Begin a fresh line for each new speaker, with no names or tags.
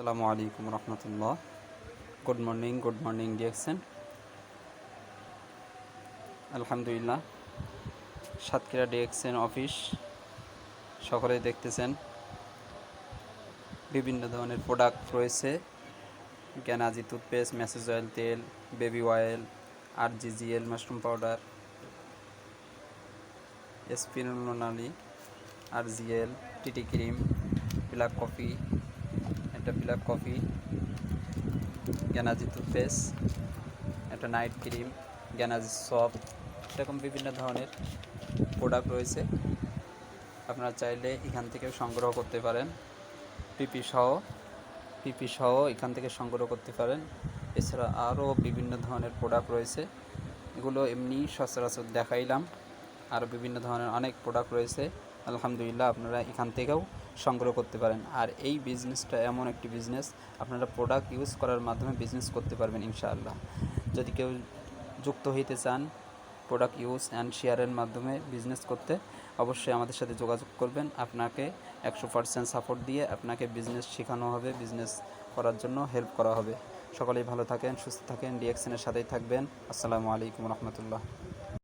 আসসালামু আলাইকুম রহমতুল্লাহ। Good morning ডিএক্সেন। আলহামদুলিল্লাহ, সাতক্ষীরা ডিএক্সেন অফিস সকলেই দেখতেছেন বিভিন্ন ধরনের প্রোডাক্ট রয়েছে। জ্ঞানাজি টুথপেস্ট, ম্যাসেজ অয়েল তেল, baby oil, RGGL mushroom powder, spirulina, RGL, TT cream, black coffee, এটা ব্ল্যাক কফি, জ্ঞানাজি টুথপেস্ট, একটা নাইট ক্রিম, জ্ঞানাজি সপ, এরকম বিভিন্ন ধরনের প্রোডাক্ট রয়েছে। আপনারা চাইলে এখান থেকে সংগ্রহ করতে পারেন। পিপি সহ এখান থেকে সংগ্রহ করতে পারেন। এছাড়া আরও বিভিন্ন ধরনের প্রোডাক্ট রয়েছে, এগুলো এমনি সচরাচর দেখাইলাম। আরও বিভিন্ন ধরনের অনেক প্রোডাক্ট রয়েছে। আলহামদুলিল্লাহ, আপনারা এখান থেকেও সংগ্রহ করতে পারেন। আর এই বিজনেসটা এমন একটি বিজনেস, আপনারা প্রোডাক্ট ইউজ করার মাধ্যমে বিজনেস করতে পারবেন ইনশাআল্লাহ। যদি কেউ যুক্ত হইতে চান প্রোডাক্ট ইউজ অ্যান্ড শেয়ারের মাধ্যমে বিজনেস করতে, অবশ্যই আমাদের সাথে যোগাযোগ করবেন। আপনাকে 100% সাপোর্ট দিয়ে আপনাকে বিজনেস শেখানো হবে, বিজনেস করার জন্য হেল্প করা হবে। সকলেই ভালো থাকেন, সুস্থ থাকেন, ডিএক্সেনের সাথেই থাকবেন। আসসালামু আলাইকুম রহমতুল্লাহ।